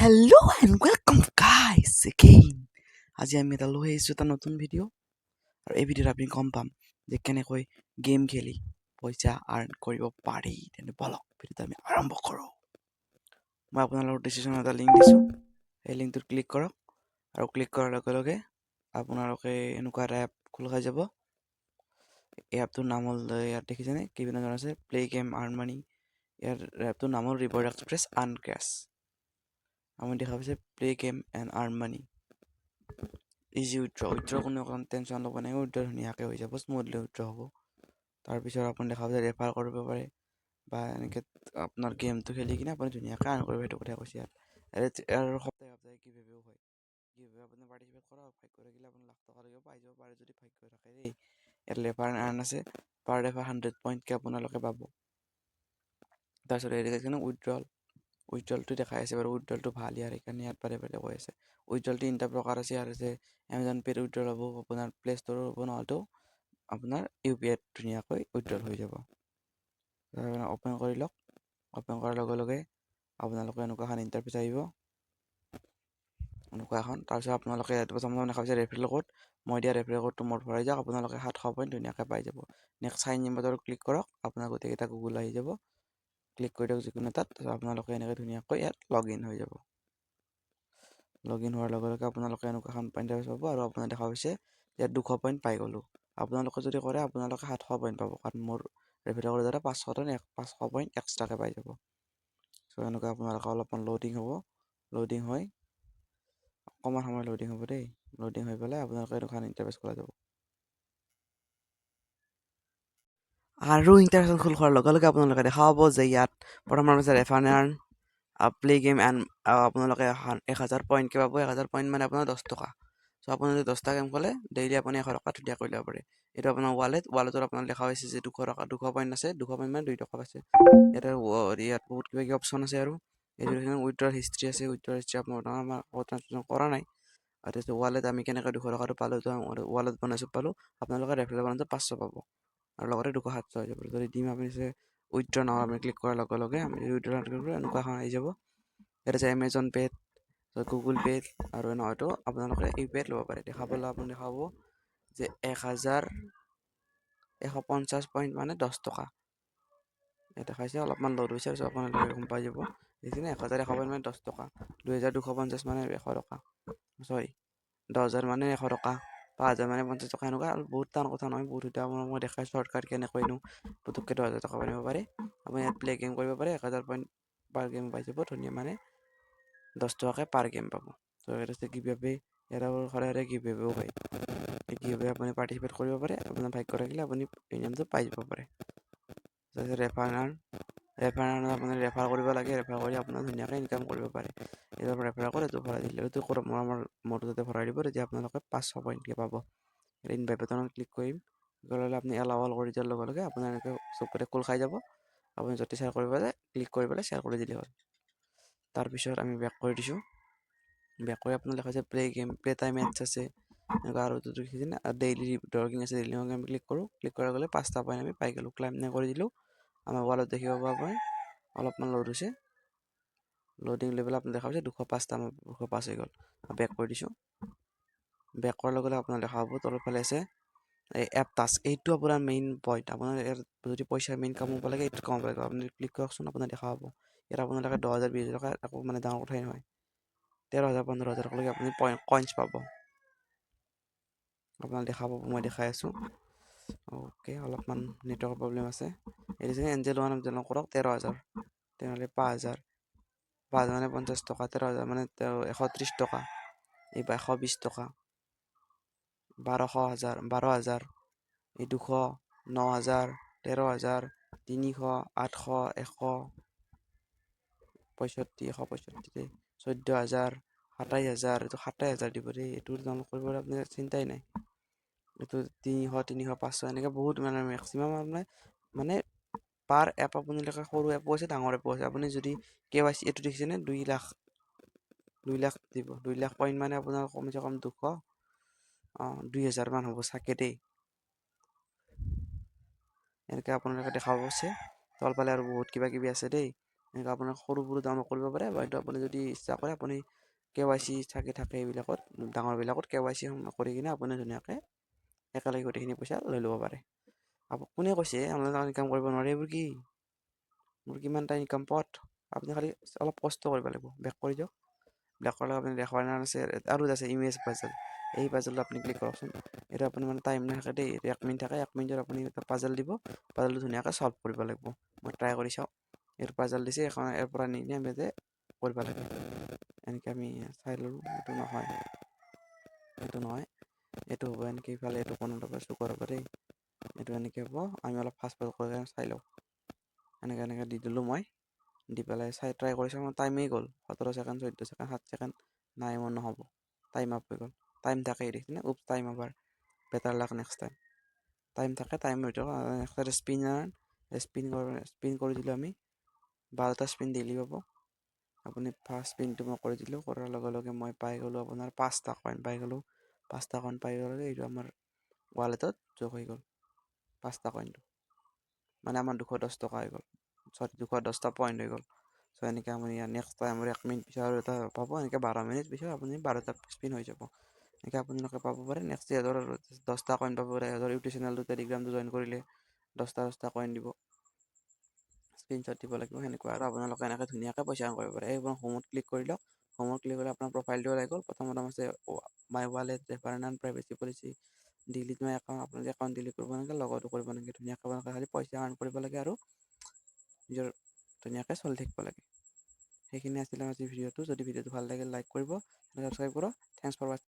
Hello and welcome guys again. আজি আমি এটা লৈ আহিছোঁ এটা নতুন ভিডিঅ' আৰু এই ভিডিঅ'ত আপুনি গম পাম যে কেনেকৈ গেম খেলি পইচা আৰ্ণ কৰিব পাৰি। তেন্তে বলক ভিডিঅ'টো আমি আৰম্ভ কৰোঁ। মই আপোনালোকৰ ডিছক্ৰিপশ্যনত এটা লিংক দিছোঁ, সেই লিংকটোত ক্লিক কৰক আৰু ক্লিক কৰাৰ লগে লগে আপোনালোকে এনেকুৱা এটা এপ খোল খাই যাব। এই এপটোৰ নাম হ'ল ইয়াত দেখিছেনে বিভিন্ন ধৰণৰ আছে, প্লে গেম আৰ্ণ মানি। ইয়াৰ এপটোৰ নাম হ'ল ৰিৱাৰ্ড এক্সপ্ৰেছ আৰ্ণ কেছ। আমি দেখা পাইছে play game and earn money, easy withdraw কোনো টেনশ্যন ল'ব নাই, উইথড্ৰ ধুনীয়াকৈ হৈ যাব, স্মুথলি উইথড্ৰ হ'ব। তাৰপিছত আপুনি দেখা পাইছে ৰেফাৰ কৰিব পাৰে বা এনেকৈ আপোনাৰ গেমটো খেলি কিনে আপুনি ধুনীয়াকৈ আৰ্ণ কৰিব, সেইটো কথা কৈছে ইয়াত। আৰু সপ্তাহে সপ্তাহে গিভৱেও হয়, গিভৱে আপুনি পাৰ্টিচিপেট কৰক, ভাগ্য থাকিলে আপুনি লাখ টকালৈকে পাই যাব পাৰে যদি ভাগ্য থাকে দেই। ইয়াত ৰেফাৰ আৰ্ণ আছে, পাৰ ৰেফাৰ 100 পইণ্টকৈ আপোনালোকে পাব। তাৰপিছত এই দেখিছেনে উইথড্ৰলটো দেখাই আছে বাৰু, উইথড্ৰলটো ভাল ইয়াৰ, সেইকাৰণে ইয়াত পাৰে কৈ আছে। উইথড্ৰল 3টা প্ৰকাৰ আছে, ইয়াৰ আছে এমাজন পে'ত উইথড্ৰল হ'ব, আপোনাৰ প্লে ষ্ট'ৰৰ হ'ব, নহ'লেতো আপোনাৰ UPIত ধুনীয়াকৈ উইথড্ৰল হৈ যাব। অ'পেন কৰি লওক, অ'পেন কৰাৰ লগে লগে আপোনালোকে এনেকুৱা এখন ইণ্টাৰফেচ আহিব, এনেকুৱা এখন। তাৰপিছত আপোনালোকে প্ৰথমতে দেখা পাইছে ৰেফাৰেল কোড, মই দিয়া ৰেফাৰেল কোডটো মোৰ ভৰাই যাওক, আপোনালোকে 700 পইণ্ট ধুনীয়াকৈ পাই যাব। নেক্সট চাইন ইন বাটনত ক্লিক কৰক, আপোনাৰ গোটেইকেইটা গুগল আহি যাব, ক্লিক কৰি দিয়ক যিকোনো এটাত। তাৰপিছত আপোনালোকে এনেকৈ ধুনীয়াকৈ ইয়াত লগ ইন হৈ যাব। লগ ইন হোৱাৰ লগে লগে আপোনালোকে এনেকুৱা এখন ইণ্টাৰফেচ পাব আৰু আপোনাৰ দেখা পাইছে ইয়াত 200 পইণ্ট পাই গ'লোঁ। আপোনালোকে যদি কৰে আপোনালোকে 700 পইণ্ট পাব, কাৰণ মোৰ ৰেফাৰেল কোডৰ দ্বাৰা 500 পইণ্ট এক্সট্ৰাকৈ পাই যাব। চ' এনেকুৱা আপোনালোকে অলপমান লোডিং হ'ব, লোডিং হৈ অকণমান সময় লোডিং হ'ব দেই, লোডিং হৈ পেলাই আপোনালোকে এনেকুৱা ইণ্টাৰফেচ খোলা যাব। আৰু ইণ্টাৰফেচ খোল খোৱাৰ লগে লগে আপোনালোকে দেখা পাব যে ইয়াত প্ৰথমৰ হৈছে refer earn play game and আপোনালোকে 1000 পইণ্টকৈ পাব। 1000 পইণ্ট মানে আপোনাৰ 10 টকা। চ' আপুনি যদি 10টা গেম খেলে ডেইলি আপুনি 100 টকা ধুনীয়াকৈ ল'ব পাৰে। এইটো আপোনাৰ ৱালেটত আপোনাৰ দেখা হৈছে যে 200 টকা 200 পইণ্ট আছে, 200 পইণ্ট মানে 2 টকা আছে। ইয়াত বহুত কিবা কিবি অপশ্যন আছে আৰু এইটো উইথড্ৰৰ হিষ্ট্ৰী আছে, উইথড্ৰৰ হিষ্ট্ৰী আপোনাৰ কৰা নাই। আৰু তাৰপিছত ৱালেট আমি কেনেকৈ 200 টকাটো পালোঁ, ৱালেট বনাইছোঁ পালোঁ, আপোনালোকে ৰেফাৰেল বনাইছোঁ 500 পাব আৰু লগতে 200 হৈ যাব। যদি দিম আপুনি উইথড্ৰ নাও আমি ক্লিক কৰাৰ লগে লগে আমি উইথড্ৰ এনেকুৱা এখন আহি যাব। ইয়াত আছে এমাজন পে'ত, গুগল পে'ত আৰু নহয়তো আপোনালোকে UPIত ল'ব পাৰে। দেখা পালে আপুনি দেখা পাব যে 1150 পইণ্ট মানে 10 টকা। ইয়াত দেখাইছে অলপমান লোড হৈছে, তাৰপিছত আপোনালোকে গম পাই যাব দেখিছেনে 1150 মানে 10 টকা, 2250 মানে 100 টকা, চৰি 10,000 মানে 100 টকা, 5,000 মানে 50 টকা। এনেকুৱা আৰু বহুত টান কথা নহয়, বহুত সুবিধা। মই দেখাই শ্বৰ্টকাট কেনেকৈনো পুতুককৈ 10,000 টকা পাব পাৰে। আপুনি ইয়াত প্লে গেম কৰিব পাৰে, 1000 পইণ্ট পাৰ গেম পাই যাব, ধুনীয়া মানে 10 টকাকৈ পাৰ গেম পাব। ত' ইয়াত আছে গিভৱে, ইয়াত সদায় গিভৱেও হয়। এই গিভৱে আপুনি পাৰ্টিচিপেট কৰিব পাৰে, আপোনাৰ ভাগ্য থাকিলে আপুনি প্ৰিমিয়ামটো পাই যাব পাৰে। তাৰপিছত ৰেফাৰ আপুনি ৰেফাৰ কৰিব লাগে, ৰেফাৰ কৰি আপোনাৰ ধুনীয়াকৈ ইনকাম কৰিব পাৰে। এইটো ৰেফাৰ কৰে, এইটো ভৰাই দিলে, এইটো মোৰ তাতে ভৰাই দিব, তেতিয়া আপোনালোকে 500 পইণ্টকৈ পাব। ইনভাইট বাটনত ক্লিক কৰিম, কৰিলে আপুনি এলাউ কৰি দিয়াৰ লগে লগে আপোনাৰ এনেকৈ চবতে খোল খাই যাব। আপুনি য'তে শ্বেয়াৰ কৰিব যায় ক্লিক কৰি পেলাই শ্বেয়াৰ কৰি দিলে হ'ল। তাৰপিছত আমি বেক কৰি দিছোঁ, বেক কৰি আপোনাৰ দেখা যায় প্লে টাইম এডছ আছে, এনেকুৱা আৰু দেখিছেনে ডেইলি ড্ৰগিং আছে, ডেইলি আমি ক্লিক কৰোঁ, ক্লিক কৰাৰ গ'লে 5টা পইণ্ট আমি পাই গ'লোঁ। ক্লাইম কৰি দিলোঁ, আমাৰ ৱালত দেখিব পাব আপুনি অলপমান লোড হৈছে, লোডিং লৈ পেলাই আপুনি দেখা পাইছে 205টা আমাৰ 205 হৈ গ'ল। বেক কৰি দিছোঁ, বেক কৰাৰ লগে লগে আপোনাৰ দেখা পাব তলৰফালে আছে এই এপ টাস্ক, এইটো আপোনাৰ মেইন পইণ্ট। আপোনাৰ ইয়াত যদি পইচা মেইন কামাব লাগে এইটো কামাব লাগে, আপুনি ক্লিক কৰকচোন, আপোনাৰ দেখা পাব ইয়াত আপোনালোকে 10,000 20,000 টকা একো মানে ডাঙৰ কথাই নহয়, 13,000 15,000 টকালৈকে আপুনি কইনছ পাব। আপোনাক দেখা পাব, মই দেখাই আছোঁ। অ'কে, অলপমান নেটৱৰ্কৰ প্ৰব্লেম আছে। এইটো যে এঞ্জেল কৰক 13,000, তেনেহ'লে 5,000 মানে 50 টকা, 13,000 মানে 130 টকা, এইবাৰ 120 টকা, 12,000 এই 200, 9,000, 13,000, 300, 800, 100, 65, 165, 14,000, 27,000, এইটো 27,000 দিব দেই, এইটো ডাউনলোড কৰিবলৈ আপোনাৰ চিন্তাই নাই। এইটো 300, 500 এনেকৈ বহুত মানে মেক্সিমাম আপোনাৰ মানে পাৰ এপ আপোনালোকে সৰু এপো আছে, ডাঙৰ এপো আছে। আপুনি যদি KYC এইটো দেখিছেনে 2 লাখ দিব, 2 লাখ পইণ্ট মানে আপোনাৰ কমচে কম 2,000 মান হ'ব চাগে দেই। এনেকৈ আপোনালোকে দেখা পাবছে, তলফালে আৰু বহুত কিবা কিবি আছে দেই। এনেকৈ আপোনাৰ সৰু সৰু ডাউনলোড কৰিব পাৰে, বা এইটো আপুনি যদি ইচ্ছা কৰে আপুনি KYC থাকে এইবিলাকত ডাঙৰবিলাকত KYC কৰি কিনে আপুনি ধুনীয়াকৈ একেলগে গোটেইখিনি পইচা লৈ ল'ব পাৰে। কোনে কৈছে অনলাইন ইনকাম কৰিব নোৱাৰে? এইবোৰ কি মোৰ কিমানটা ইনকাম পথ, আপুনি খালি অলপ কষ্ট কৰিব লাগিব। বেক কৰি দিয়ক, বেক কৰিলে আপুনি দেখাৰ আছে আৰু আছে ইমেজ পাজল, এই পাজলটো আপুনি ক্লিক কৰকচোন। এইটো আপুনি মানে টাইম নাথাকে দেই, 1 মিনিট থাকে, 1 মিনিটত আপুনি এটা পাজল দিব, পাজলটো ধুনীয়াকৈ চল্ভ কৰিব লাগিব। মই ট্ৰাই কৰি চাওঁ। এইটো পাজল দিছে, এখন ইয়াৰ পৰা নি আমি যে কৰিব লাগে, এনেকৈ আমি চাই ল'লোঁ। এইটো নহয়, এইটো নহয়, এইটো হ'ব এনেকৈ ইফালে, এইটো কোনো বস্তু কৰিব দেই, এইটো এনেকৈ হ'ব। আমি অলপ ফাষ্ট কৰি চাই লওঁ। এনেকৈ দি দিলোঁ মই, দি পেলাই ট্ৰাই কৰি চাওঁ। টাইমেই গ'ল 17 ছেকেণ্ড, 14 ছেকেণ্ড, 7 ছেকেণ্ড, নাই মোৰ নহ'ব, টাইম আপ হৈ গ'ল। টাইম থাকে দেখিছেনে, time over, better luck next time. Time থাকে, টাইম হৈ যাব। স্পিন কৰি দিলোঁ আমি, 12টা স্পিন ডেইলি পাব আপুনি। ফাৰ্ষ্ট স্পিনটো মই কৰি দিলোঁ, কৰাৰ লগে লগে মই পাই গ'লোঁ আপোনাৰ 5টা কইন পাই গ'লোঁ। 5টা কইন পাই গ'লে এইটো আমাৰ ৱালেটত যোগ হৈ গ'ল, 5টা কইনটো মানে আমাৰ 210 টকা হৈ গ'ল, 210টা পইণ্ট হৈ গ'ল। চ' এনেকৈ আপুনি নেক্সট টাইম 1 মিনিট পিছত আৰু এটা পাব, এনেকৈ 12 মিনিট পিছত আপুনি 12টা স্পিন হৈ যাব। এনেকৈ আপোনালোকে পাব পাৰে। নেক্সট ইহঁতৰ 10টা কইন পাব পাৰে। ইহঁতৰ ইউটিউব চেনেলটো টেলিগ্ৰামটো জইন কৰিলে 10টা কইন দিব, স্ক্ৰীনশ্বট দিব লাগিব সেনেকুৱা। আৰু আপোনালোকে এনেকৈ ধুনীয়াকৈ পইচা আৰ্ণ কৰিব পাৰে। এইবোৰ হোমত ক্লিক কৰি লওক, হোমত ক্লিক কৰিলে আপোনাৰ প্ৰফাইলটো ওলাই গ'ল। প্ৰথমত আছে my wallet, referral and privacy policy, delete my account, আপুনি একাউণ্ট ডিলিট কৰিব নালাগে, লগতো কৰিব নালাগে। ধুনীয়াকৈ আপোনালোকে খালি পইচা আৰ্ণ কৰিব লাগে আৰু নিজৰ ধুনীয়াকৈ চলি থাকিব লাগে। সেইখিনি আছিলে আজিৰ ভিডিঅ'টো। যদি ভিডিঅ'টো ভাল লাগে লাইক কৰিব, ছাবস্ক্ৰাইব কৰক। থেংকছ ফৰ ৱাচিং।